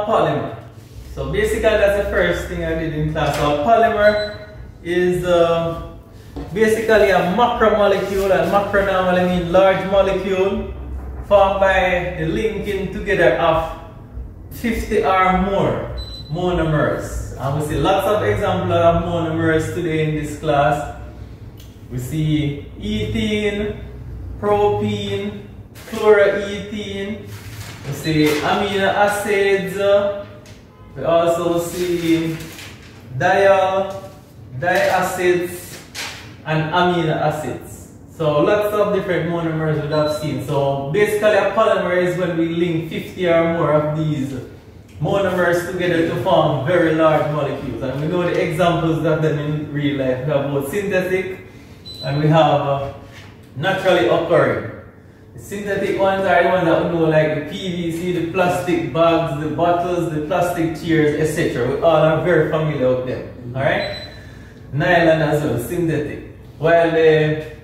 Polymer. So basically that's the first thing I did in class. So polymer is basically a macromolecule, and macro normally means large molecule formed by the linking together of 50 or more monomers. And we see lots of examples of monomers today in this class. We see ethene, propene, chloroethene. We see amino acids. We also see diol, diacids, and amino acids. So lots of different monomers we have seen. So basically a polymer is when we link 50 or more of these monomers together to form very large molecules. And we know the examples of them in real life. We have both synthetic and we have naturally occurring. The synthetic ones are the ones that we know, like the PVC, the plastic bags, the bottles, the plastic chairs, etc. We all are very familiar with them. Alright? Nylon as well, synthetic. While the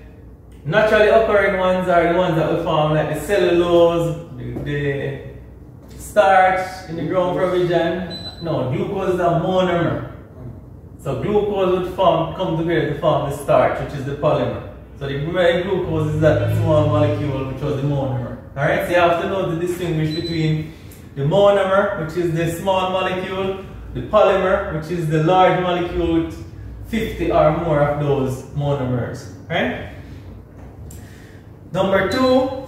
naturally occurring ones are the ones that we form, like the cellulose, the starch in the ground provision. No, glucose is a monomer. So glucose would come together to form the starch, which is the polymer. So the glucose is that small molecule which was the monomer. Alright, so you have to know to distinguish between the monomer, which is the small molecule, the polymer, which is the large molecule with 50 or more of those monomers. Right? Number 2.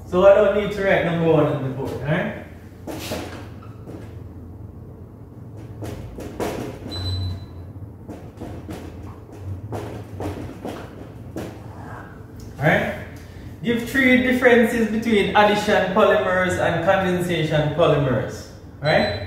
So I don't need to write number 1 on the board, alright? Alright? Give 3 differences between addition polymers and condensation polymers. Right?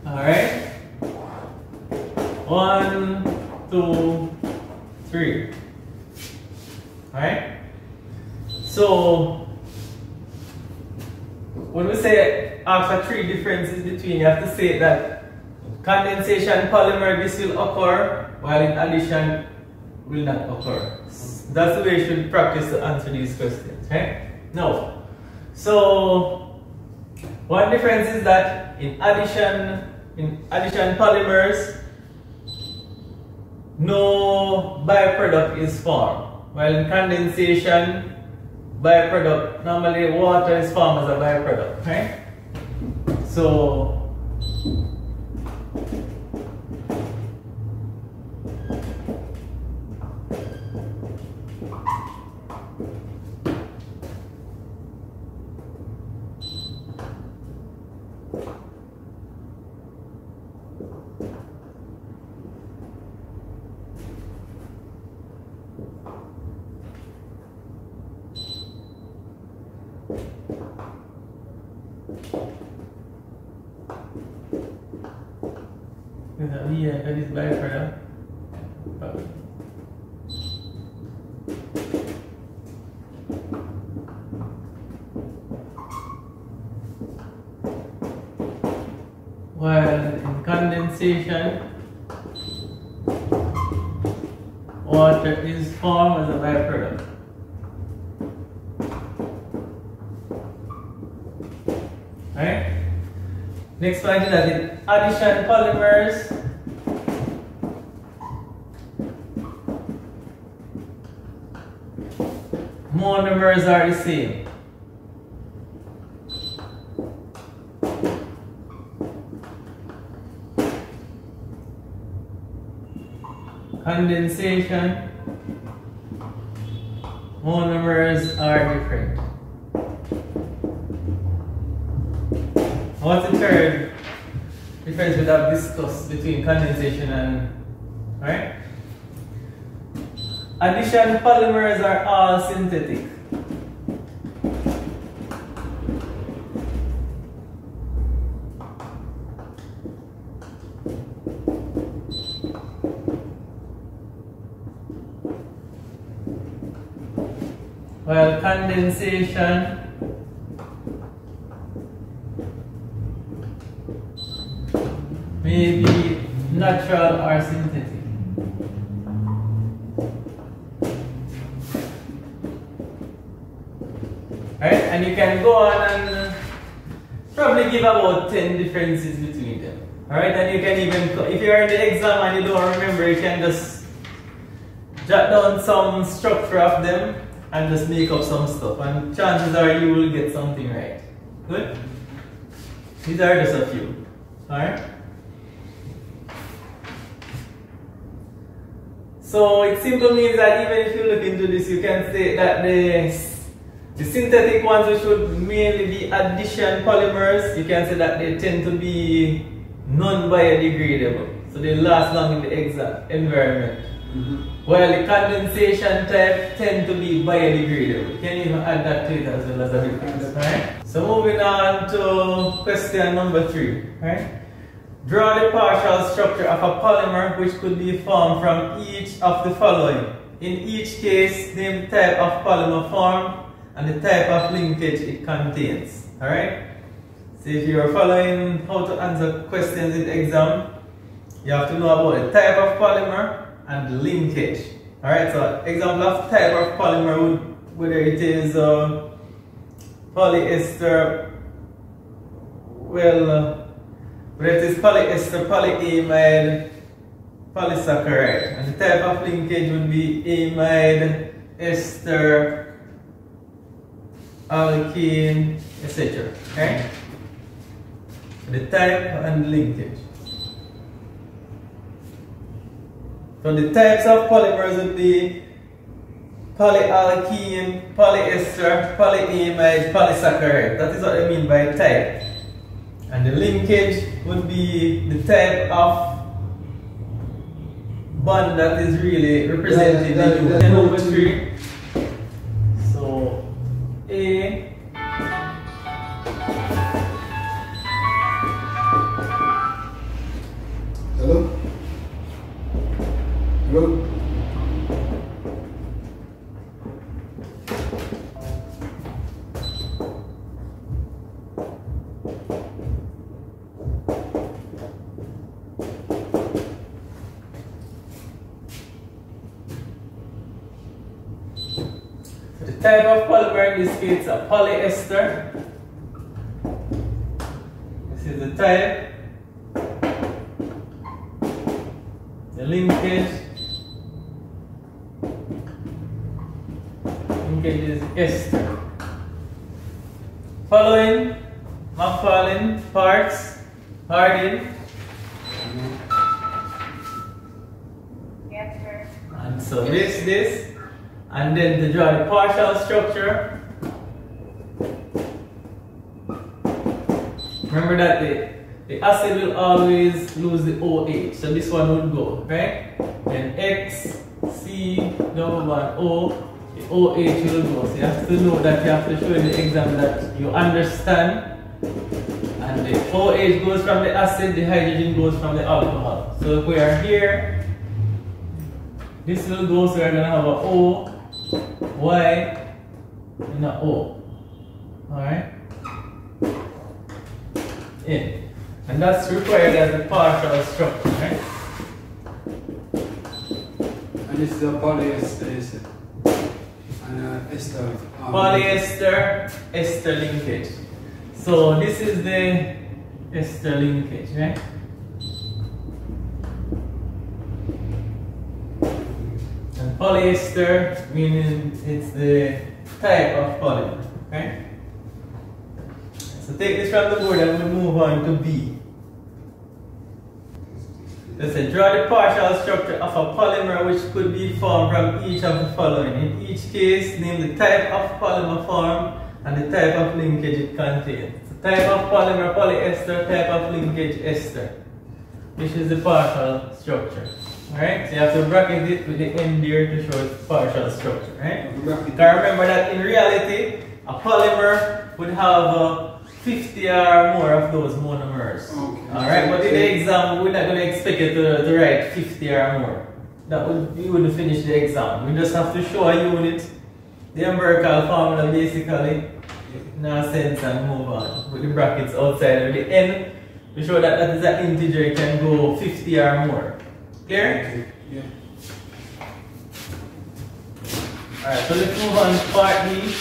Alright? 1, 2, 3. Alright? So, when we say after 3 differences between, you have to say that condensation polymer, this will occur, while in addition will not occur. That's the way you should practice to answer these questions. Right? Now, so one difference is that in addition polymers, no byproduct is formed, while in condensation, byproduct, normally water is formed as a byproduct, right? So that is byproduct. While in condensation, water is formed as a byproduct. Right? Next one is that in addition polymers, monomers are the same. Condensation, monomers are different. What's the third difference we have discussed between condensation and, right? Addition polymers are all synthetic. while condensation may be natural or synthetic. Right? And you can go on and probably give about 10 differences between them. Alright, and you can even, if you're in the exam and you don't remember, you can just jot down some structure of them and just make up some stuff. And chances are you will get something right. Good? These are just a few. Alright? So it simply means that even if you look into this, you can say that the synthetic ones, which would mainly be addition polymers, you can say that they tend to be non-biodegradable. So they last long in the exact environment. While the condensation type tend to be biodegradable. You can even add that to it as well as a difference. Right? So moving on to question number 3. Right? Draw the partial structure of a polymer which could be formed from each of the following. In each case, name the type of polymer formed and the type of linkage it contains. Alright? So if you are following how to answer questions in the exam, you have to know about the type of polymer and the linkage. Alright, so example of type of polymer would, whether it is polyester, whether it is polyester, polyamide, polysaccharide. And the type of linkage would be amide, ester, alkene, etc. Okay? The type and linkage. So the types of polymers would be polyalkene, polyester, polyamide, polysaccharide. That is what I mean by type. And the linkage would be the type of bond that is really represented in the number 3. So A. Hello? Hello? The type of polymer in this case is a polyester. This is the type. The linkage is ester. Following MPhil parts harden. Yes, sir. And so this. And then to draw the partial structure, remember that the acid will always lose the OH, so this one would go, right? Then X, C, double bond O, the OH will go. So you have to know that, you have to show in the exam that you understand. And the OH goes from the acid, the hydrogen goes from the alcohol. So if we are here, this will go, so we're going to have a O, Y, and a O. Alright? In. And that's required as a partial structure, right? And this is a polyester, is it? And ester. Polyester, ester linkage. So this is the ester linkage, right? And polyester meaning it's the type of polymer, okay? So take this from the board and we'll move on to B. Let's say draw the partial structure of a polymer which could be formed from each of the following. In each case, name the type of polymer formed and the type of linkage it contains. So type of polymer, polyester, type of linkage, ester. Which is the partial structure. Alright, so you have to bracket it with the end here to show its partial structure, right? Because remember that in reality, a polymer would have 50 or more of those monomers. Okay. Alright, but in the exam, we're not going to expect you to write 50 or more. You wouldn't finish the exam. We just have to show a unit the empirical formula basically, now sense and move on with the brackets outside of the n. We show that that is an integer, it can go 50 or more. Clear? Yeah. Alright, so let's move on to part B.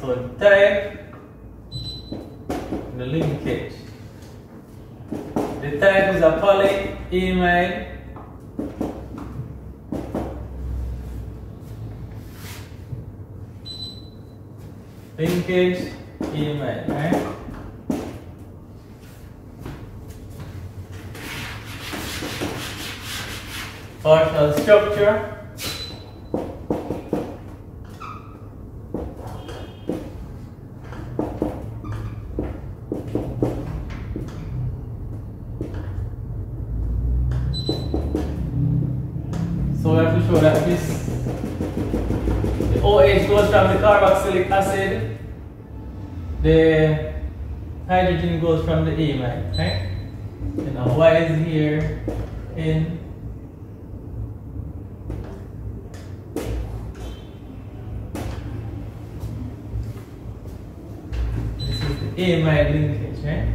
So type the linkage. The type is a polyamide linkage amide, right? Partial structure. So we have to show that the OH goes from the carboxylic acid, the hydrogen goes from the amide, right? And now Y is here, N. This is the amide linkage, right?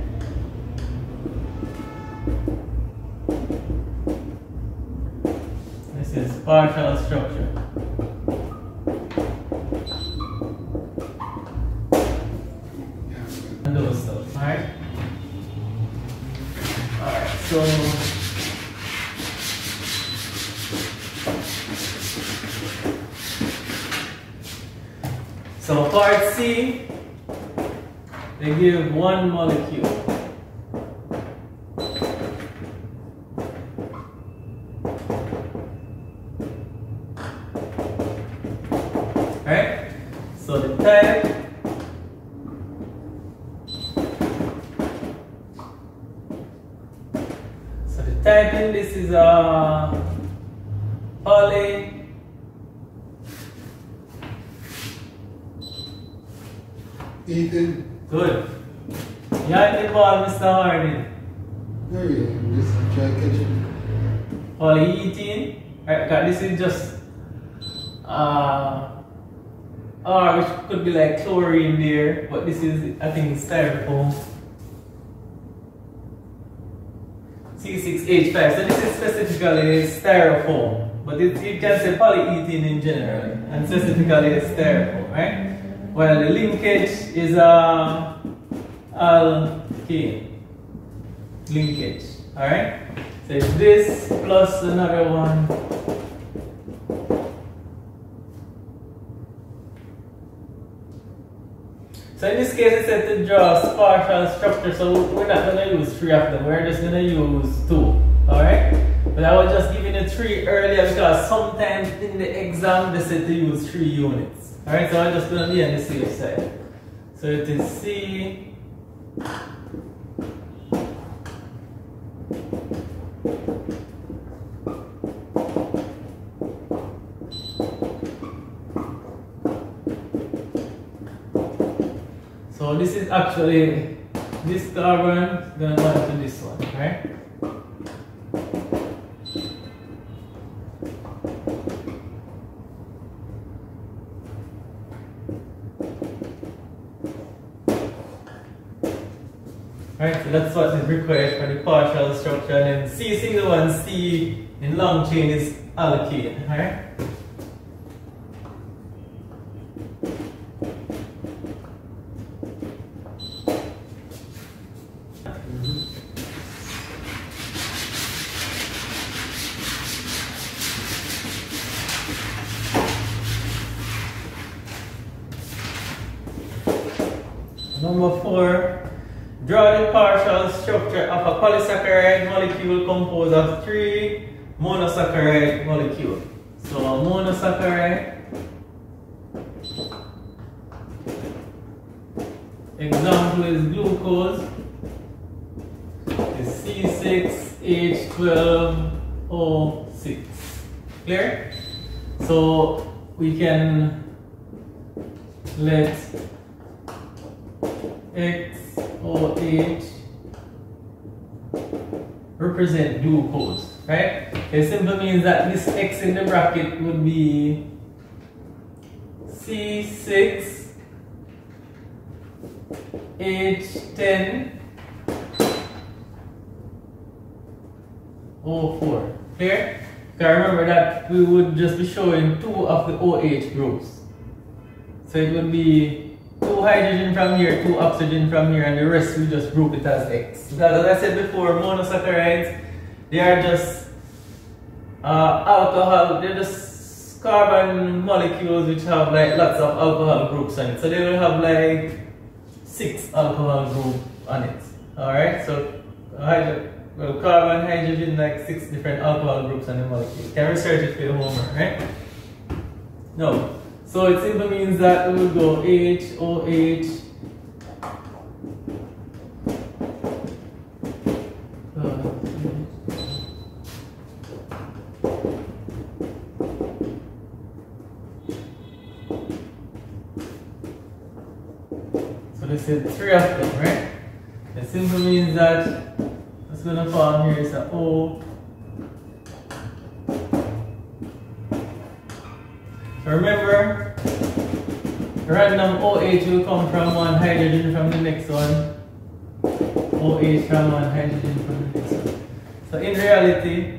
This is partial structure. And those stuff, alright? Alright, so part C, they give one molecule. Right? So the type in this is a poly Ethan. Good. You had the ball, Mr. Harding. There you go. I'm just trying to catch it. Polyethylene. Right, this is just R, which could be like chlorine there, but this is, I think, styrofoam. C6H5. So this is specifically styrofoam, but you can say polyethylene in general, and specifically styrofoam, right? While the linkage is alkane linkage. Alright? So it's this plus another one. So in this case, it's said to draw partial structure, so we're not going to use 3 of them, we're just going to use 2. Alright? But I was just giving you 3 earlier because sometimes in the exam they said to use 3 units. Alright, so I'm just going to be on the safe side. So it is C. So this is actually, this carbon is going to bind to this one, right? Right, so that's what is required for the partial structure, and then C single one, C in long chain is alkane, right? Number 4. Draw the partial structure of a polysaccharide molecule composed of 3 monosaccharide molecule. So a monosaccharide, example is glucose, is C6H12O6. Clear? So we can let XOH represent glucose, right? It simply means that this X in the bracket would be C6H10O4. Clear? Because remember that we would just be showing 2 of the OH groups. So it would be 2 hydrogen from here, 2 oxygen from here, and the rest we just group it as X. Because as I said before, monosaccharides, they are just alcohol, they're just carbon molecules which have like lots of alcohol groups on it. So they will have like 6 alcohol groups on it. Alright, so carbon, hydrogen, like 6 different alcohol groups on the molecule. You can research it for your homework, right? No. So it simply means that we will go HOH so they said 3 of them, right? It simply means that what's going to form here is an O. Remember, random OH will come from one hydrogen from the next one, OH from one hydrogen from the next one. So in reality,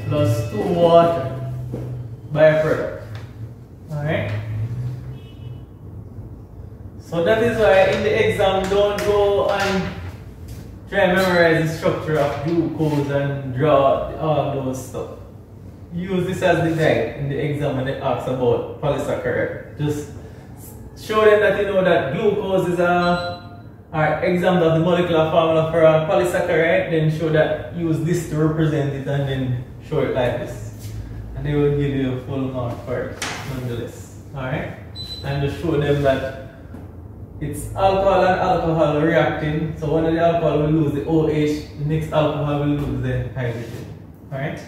plus 2 water byproduct. Alright? So that is why in the exam don't go and try and memorize the structure of glucose and draw all those stuff. Use this as the guide in the exam when they ask about polysaccharide. Just show them that you know that glucose is an example of the molecular formula for a polysaccharide, then show that use this to represent it and then show it like this. And they will give you a full mark for it nonetheless. Alright? And just show them that it's alcohol and alcohol reacting. So one of the alcohol will lose the OH, the next alcohol will lose the hydrogen. Alright?